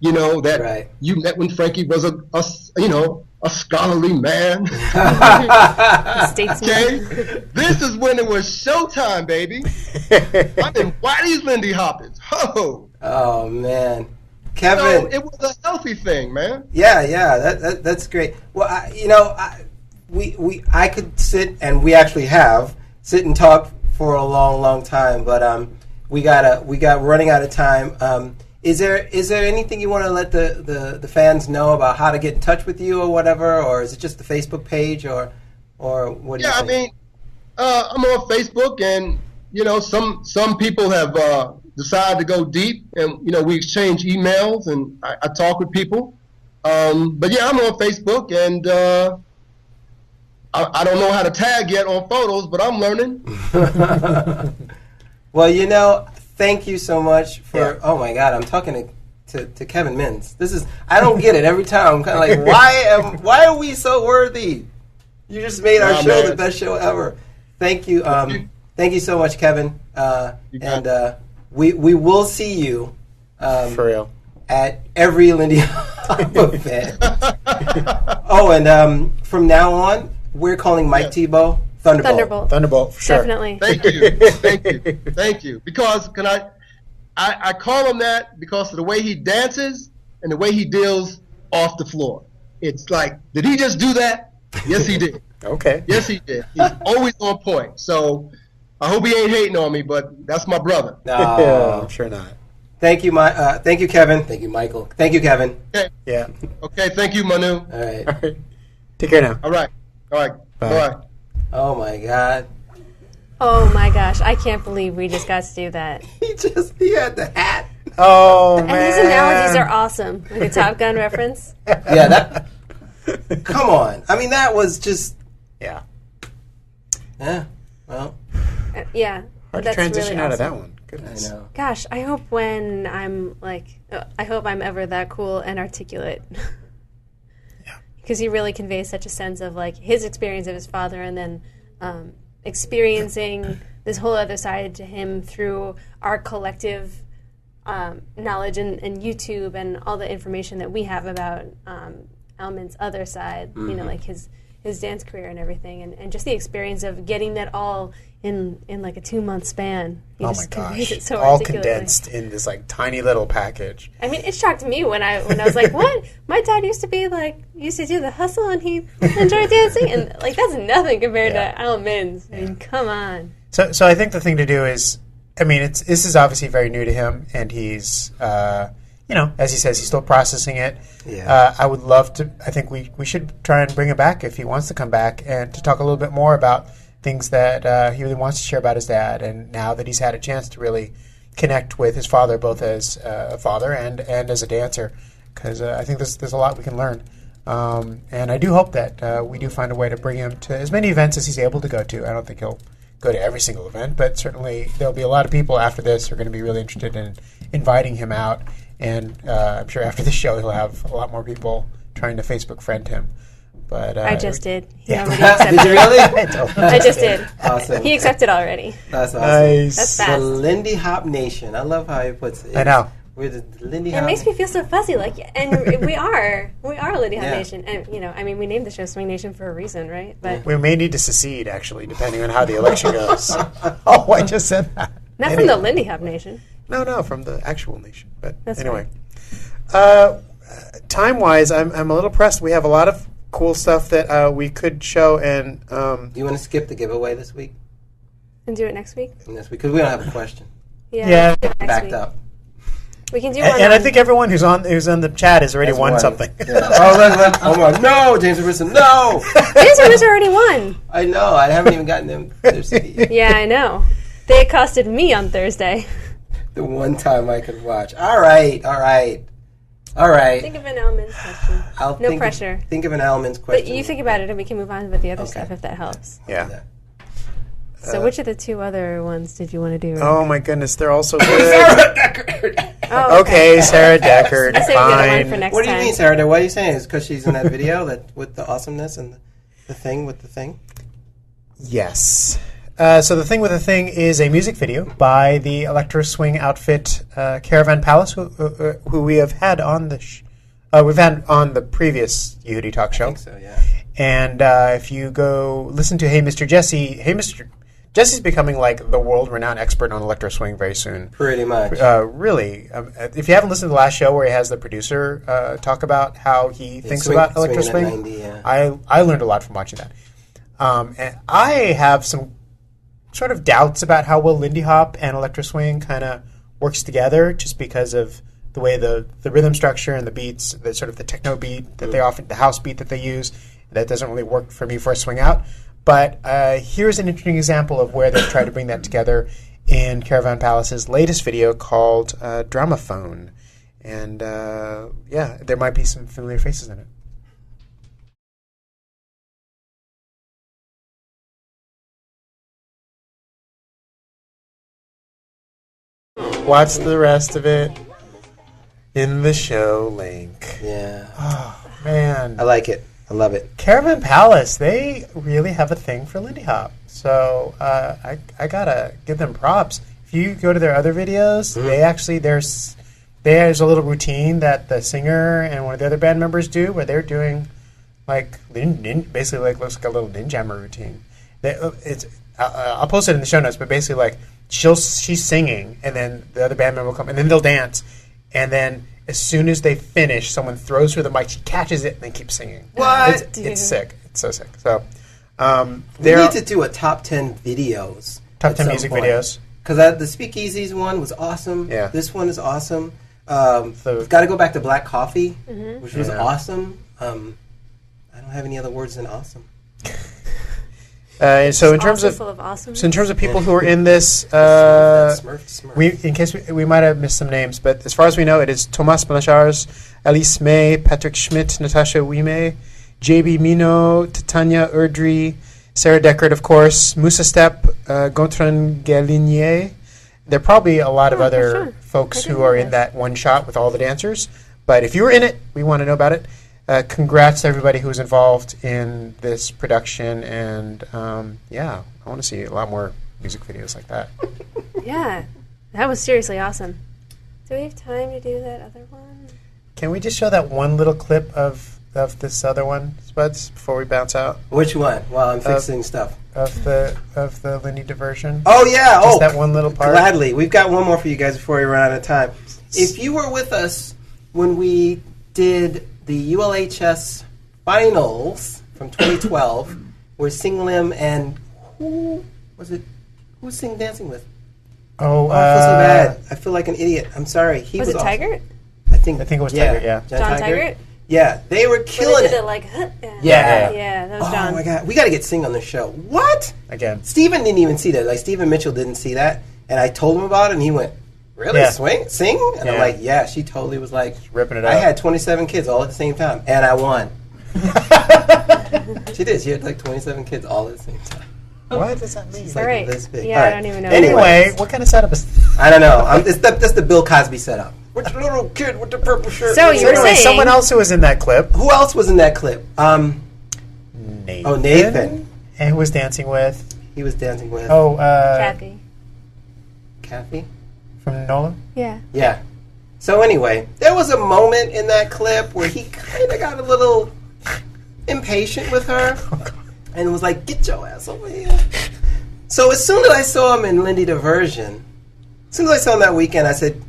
that right. You met when Frankie was a scholarly man. Okay? This is when it was showtime, baby. I'm in Whitey's Lindy Hoppers. Oh, man. Kevin. It was a healthy thing, man. Yeah, that's great. Well, I could sit, and we actually have sit and talk for a long time, but we got running out of time. Is there anything you want to let the fans know about how to get in touch with you or whatever, or is it just the Facebook page or what do you think? Yeah, I mean, I'm on Facebook, and some people have decided to go deep, and we exchange emails, and I talk with people. But yeah, I'm on Facebook, and I don't know how to tag yet on photos, but I'm learning. Well, thank you so much for. Yeah. Oh my God, I'm talking to Kevin Mins. I don't get it every time. I'm kind of like, why are we so worthy? You just made our show the best show ever. Thank you. Thank you so much, Kevin. We will see you for real at every Lindy Hop event. Oh, and from now on, we're calling Mike Tebow Thunderbolt, for sure. Definitely. Thank you. Because I call him that because of the way he dances and the way he deals off the floor. It's like, did he just do that? Yes, he did. Okay. Yes, he did. He's always on point. So I hope he ain't hating on me, but that's my brother. No, I'm sure not. Thank you, thank you, Kevin. Thank you, Michael. Thank you, Kevin. Okay. Yeah. Okay. Thank you, Manu. All right. Take care now. All right. Bye. Oh my God. Oh my gosh! I can't believe we just got to do that. He had the hat. Oh and man! And his analogies are awesome, like a Top Gun reference. Yeah, that. Come on! I mean, that was just. Yeah. Yeah. Well. Yeah. Hard to transition really out of that one. Goodness. I know. Gosh, I hope when I'm I hope I'm ever that cool and articulate. Yeah. Because he really conveys such a sense of his experience of his father, and then experiencing this whole other side to him through our collective knowledge and YouTube and all the information that we have about Almond's other side. Mm-hmm. His dance career and everything, and just the experience of getting that all in a 2-month span. He oh just my gosh! It so all condensed in this tiny little package. I mean, it shocked me when I was like, "What? My dad used to do the hustle, and he enjoyed dancing, and that's nothing compared to Al Minns. I mean, come on." So I think the thing to do is, this is obviously very new to him, and he's. As he says, he's still processing it. Yeah. I would love to. I think we should try and bring him back if he wants to come back and to talk a little bit more about things that he really wants to share about his dad. And now that he's had a chance to really connect with his father, both as a father and as a dancer, because I think there's a lot we can learn. And I do hope that we do find a way to bring him to as many events as he's able to go to. I don't think he'll go to every single event, but certainly there'll be a lot of people after this who are going to be really interested in inviting him out. And I'm sure after the show he'll have a lot more people trying to Facebook friend him. But I just did. He Yeah. already accepted. Did you really? I just did. Awesome. He accepted already. That's awesome. Nice. That's The fast. Lindy Hop Nation. I love how he puts it. I know. We're the Lindy It Hop. makes me feel so fuzzy, and we are Lindy Hop Yeah. Nation, and we named the show Swing Nation for a reason, right? But We may need to secede, actually, depending on how the election goes. Oh, I just said that. not from the Lindy Hop Nation. No, from the actual nation. But That's anyway, time-wise, I'm a little pressed. We have a lot of cool stuff that we could show, and Do you want to skip the giveaway this week? And do it next week. Because we don't have a question. Yeah. do it next Backed week. up. We can do one. and I think everyone who's on the chat has already Has won won. something. Yeah. Oh my! No, James Robinson. No. James Rivers already won. I know. I haven't even gotten them. Their CD. Yeah, I know. They accosted me on Thursday. The one time I could watch. All right. Think of an Elman's question. No pressure. Think of an Elman's question. But you think about it, and we can move on with the other stuff if that helps. Yeah. So, which of the two other ones did you want to do? Oh my goodness, they're all so good. Oh, Okay, Sarah Deckard. Let's say we get one Fine. for next What do you time. mean, Sarah? What are you saying? Is because she's in that video that with the awesomeness and the thing with the thing? Yes. So the thing with the thing is a music video by the electro swing outfit Caravan Palace, who we have had on the we've had on the previous Yehudi Talk show. I think so, yeah. And if you go listen to Hey Mr. Jesse, Jesse's becoming like the world-renowned expert on electro swing very soon. Pretty much. Really, if you haven't listened to the last show where he has the producer talk about how he thinks about electro swing, Swinging at 90, yeah. I learned a lot from watching that. And I have some sort of doubts about how well Lindy Hop and electro swing kind of works together, just because of the way the rhythm structure and the beats, the sort of the techno beat that they often, the house beat that they use, that doesn't really work for me for a swing out. But here's an interesting example of where they've tried to bring that together in Caravan Palace's latest video called Dramaphone. And yeah, there might be some familiar faces in it. Watch the rest of it in the show link. Yeah. Oh, man. I like it. I love it. Caravan Palace, they really have a thing for Lindy Hop. So I gotta give them props. If you go to their other videos, they actually, there's a little routine that the singer and one of the other band members do where they're doing like basically like looks like a little ninjammer routine. I'll post it in the show notes, but basically like she's singing and then the other band member will come and then they'll dance, and then as soon as they finish, someone throws her the mic, she catches it and then keeps singing. What? It's sick. It's so sick. So we need to do a top 10 videos. Top 10 music videos. Because the Speakeasies one was awesome. Yeah. This one is awesome. Got to go back to Black Coffee, which was Yeah. awesome. I don't have any other words than awesome. So in terms Also of full of awesomeness. so in terms of people who are in this, Smurf. we might have missed some names, but as far as we know, it is Thomas Blanchard, Alice May, Patrick Schmidt, Natasha Wime, JB Mino, Titania Erdry, Sarah Deckard, of course, Moussa Stepp, Gontran Galinier. There are probably a lot of other sure. folks I didn't who are know in that. that one shot with all the dancers. But if you were in it, we want to know about it. Congrats to everybody who was involved in this production, and yeah, I want to see a lot more music videos like that. Yeah, that was seriously awesome. Do we have time to do that other one? Can we just show that one little clip of this other one, Spuds, before we bounce out? Which one? While I'm fixing stuff. Of the Lindy diversion. Oh, yeah. Just that one little part. Gladly. We've got one more for you guys before we run out of time. If you were with us when we did the ULHS finals from 2012, where Sing Lim and who was it? Who was Sing dancing with? Oh, I feel so bad. I feel like an idiot. I'm sorry. He Was it awesome. Taggart? I think it was Taggart, yeah. John Taggart? Yeah, they were Where killing they did it. it like, Yeah. Yeah, that was John. Oh my god, we got to get Sing on the show. What? Again. Steven didn't even see that. Like Steven Mitchell didn't see that, and I told him about it, and he went, "Really? Yeah. Sing?" And I'm Yeah. like, "Yeah." She totally was like, ripping it I up. had 27 kids all at the same time, and I won. She did. She had like 27 kids all at the same time. What does that mean? It's All like right. this big. Yeah, All I right. don't even know. Anyway, what kind of setup is? I don't know. That's the Bill Cosby setup. What's the little kid with the purple shirt? So you were Anyway, saying someone else who was in that clip. Who else was in that clip? Nathan. Oh, Nathan. And who was dancing with? He was dancing with. Kathy. Kathy? From Nola? Yeah. Yeah. So anyway, there was a moment in that clip where he kind of got a little impatient with her and was like, get your ass over here. So as soon as I saw him in Lindy Diversion, as soon as I saw him that weekend, I said,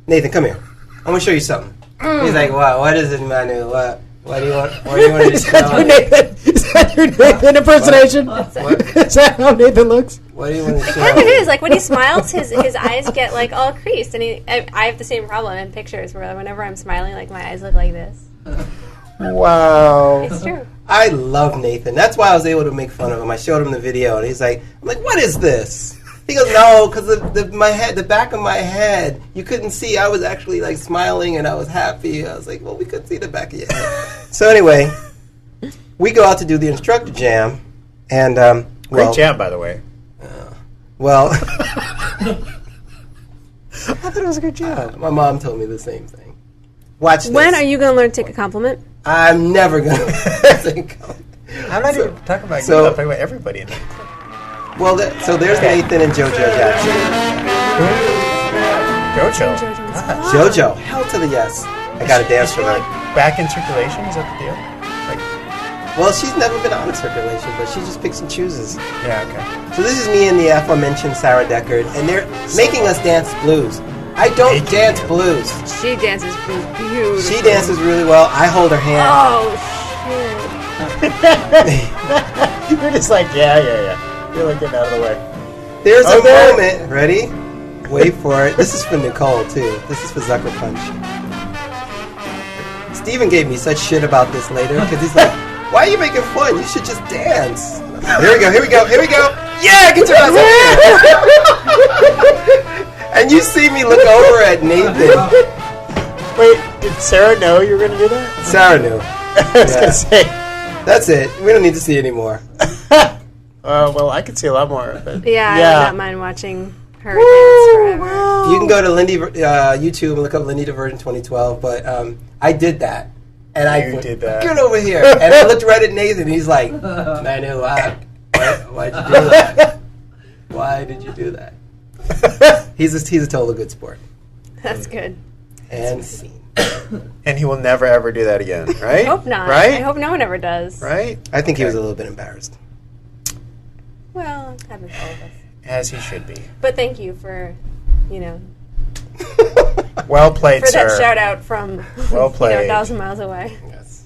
Nathan, come here. I'm going to show you something. He's like, wow, what is it, Manu? What do you want me to show you? Is that your Nathan impersonation? Is that how Nathan looks? What do you want to show? It kind of is. Like when he smiles, his eyes get like all creased, and I have the same problem in pictures where whenever I'm smiling, like my eyes look like this. Wow. It's true. I love Nathan. That's why I was able to make fun of him. I showed him the video, and he's like, I'm like, what is this? He goes, no, because the back of my head, you couldn't see. I was actually like smiling and I was happy. I was like, well, we couldn't see the back of your head. So anyway, we go out to do the instructor jam, and great jam, by the way. Well, I thought it was a good jam. My mom told me the same thing. Watch this. When are you going to learn to take a compliment? I'm never going to take a compliment. I'm not even talking about you. I'm talking about everybody in there. Well, so there's Nathan and JoJo Jackson. JoJo? JoJo. Hell to the yes. I got to dance for her. Back in circulation? Is that the deal? Well, she's never been out of circulation, but she just picks and chooses. Yeah, okay. So this is me and the aforementioned Sarah Deckard, and they're making us dance blues. I don't dance blues. She dances blues beautifully. She dances really well. I hold her hand. Oh, shit. You're just like, yeah. You're like getting out of the way. There's a moment. Ready? Wait for it. This is for Nicole, too. This is for Zucker Punch. Steven gave me such shit about this later, because he's like, why are you making fun? You should just dance. Here we go. Yeah, get your ass up here. And you see me look over at Nathan. Wait, did Sarah know you were going to do that? Sarah knew. I was going to say. That's it. We don't need to see anymore. Well, I could see a lot more. But yeah, I would not mind watching her dance forever. You can go to Lindy YouTube and look up Lindy Diversion 2012, but I did that. And I did that. Get over here. And I looked right at Nathan, and he's like, Manu, why'd you do that? Why did you do that? He's a total good sport. That's good. And scene. And he will never, ever do that again, right? I hope not. Right? I hope no one ever does. Right? I think he was a little bit embarrassed. Well, happens to all of us. As he should be. But thank you for, well played, for sir. that shout out from well played. 1,000 miles away. Yes.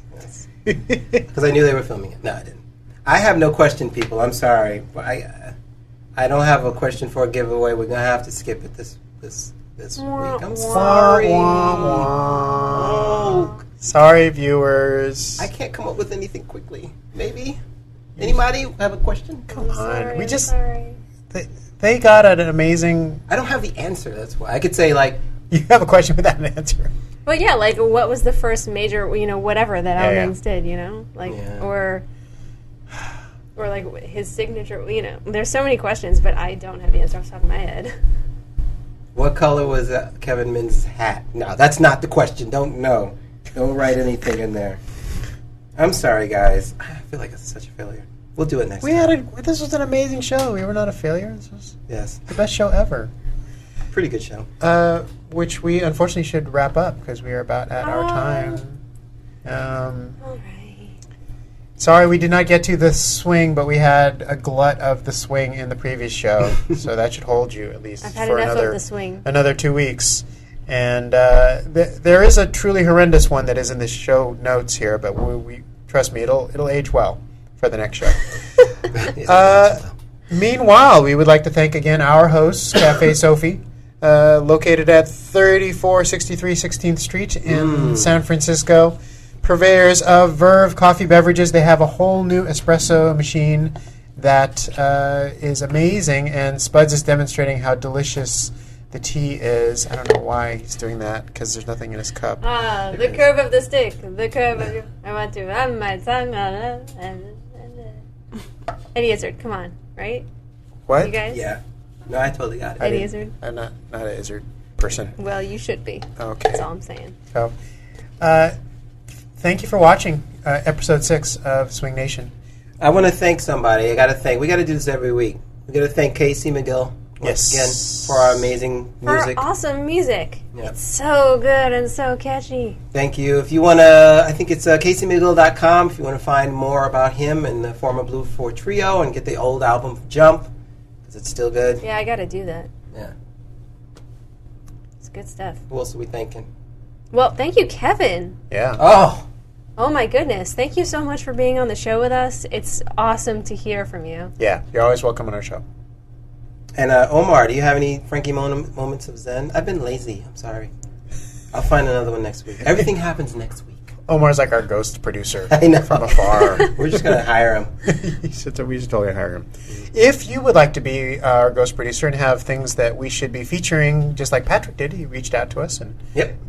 Because I knew they were filming it. No, I didn't. I have no question, people. I'm sorry. I don't have a question for a giveaway. We're going to have to skip it this week. I'm sorry. Oh. Sorry, viewers. I can't come up with anything quickly. Maybe? Anybody have a question? Come on. Sorry, we just... Sorry. They got an amazing... I don't have the answer, that's why. I could say, like... You have a question without an answer. But yeah, like, what was the first major, whatever that Almonds did, Like, or like, his signature, There's so many questions, but I don't have the answer off the top of my head. What color was Kevin Min's hat? No, that's not the question. Don't write anything in there. I'm sorry, guys. I feel like it's such a failure. We'll do it next time. This was an amazing show. We were not a failure. This was the best show ever. Pretty good show. Which we unfortunately should wrap up because we are about at our time. All right. Sorry we did not get to the swing, but we had a glut of the swing in the previous show, so that should hold you at least I've had for enough of the swing. Another 2 weeks. And there is a truly horrendous one that is in the show notes here, but we trust me, it'll age well for the next show. Meanwhile, we would like to thank again our hosts, Cafe Sophie, located at 3463 16th Street in San Francisco. Purveyors of Verve coffee beverages. They have a whole new espresso machine that is amazing, and Spuds is demonstrating how delicious the tea is. I don't know why he's doing that, because there's nothing in his cup. The curve of the stick. The curve of I want to run my tongue on Eddie Izzard, come on, right? What? You guys? Yeah. No, I totally got it. Eddie Izzard? I'm not an Izzard person. Well, you should be. Okay. That's all I'm saying. So, thank you for watching episode 6 of Swing Nation. I want to thank somebody. We got to do this every week. We got to thank Casey McGill once again for our amazing music. For awesome music. Yeah. It's so good and so catchy. Thank you. If you want to, I think it's CaseyMcGill.com if you want to find more about him and the former Blue 4 Trio and get the old album Jump, because it's still good. Yeah, I got to do that. Yeah. It's good stuff. Who else are we thanking? Well, thank you, Kevin. Yeah. Oh my goodness. Thank you so much for being on the show with us. It's awesome to hear from you. Yeah, you're always welcome on our show. And Omar, do you have any Frankie moments of Zen? I've been lazy. I'm sorry. I'll find another one next week. Everything happens next week. Omar's like our ghost producer. I know. From afar. We're just going to hire him. We should totally hire him. If you would like to be our ghost producer and have things that we should be featuring, just like Patrick did, he reached out to us and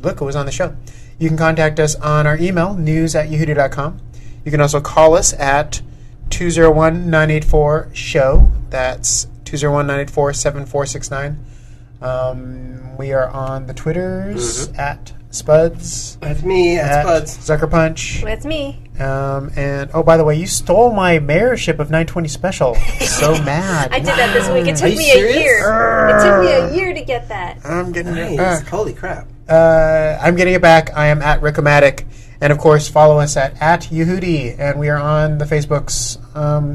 look, it was on the show. You can contact us on our email, news@yehudi.com. You can also call us at 201-984-SHOW. That's 201-984-7469. We are on the Twitters at Spuds. That's me, at Spuds. Zucker Punch. That's me. And, oh, by the way, you stole my mayorship of 920 Special. So mad. I did that this week. It took me serious? a year. It took me a year to get that. I'm getting it Nice. back. Holy crap. I'm getting it back. I am at Rickomatic. And, of course, follow us at Yehudi. And we are on the Facebooks.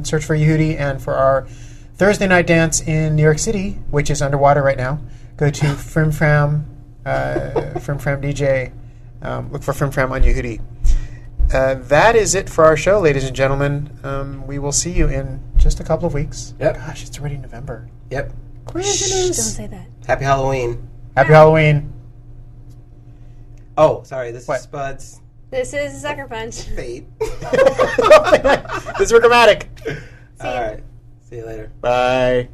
Search for Yehudi. And for our Thursday night dance in New York City, which is underwater right now, go to Frimfram DJ. Look for Frimfram on Yehudi. That is it for our show, ladies and gentlemen. We will see you in just a couple of weeks. Yep. Gosh, it's already November. Yep. Shh, don't say that. Happy Halloween. Happy Halloween. Oh, sorry. This is Spuds. This is Sucker Punch. Fate. This is Rickomatic. All right. See you later. Bye.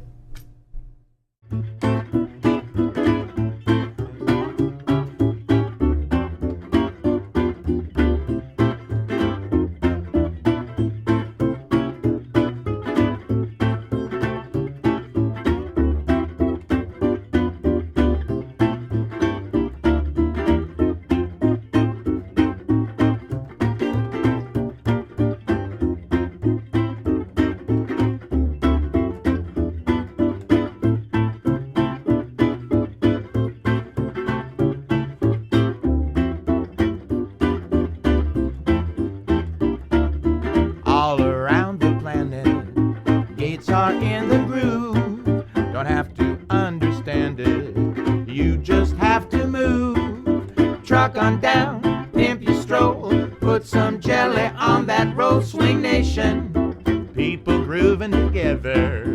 All around the planet, gates are in the groove. Don't have to understand it, you just have to move. Truck on down, pimp your stroll, put some jelly on that road, SwingNation. People grooving together.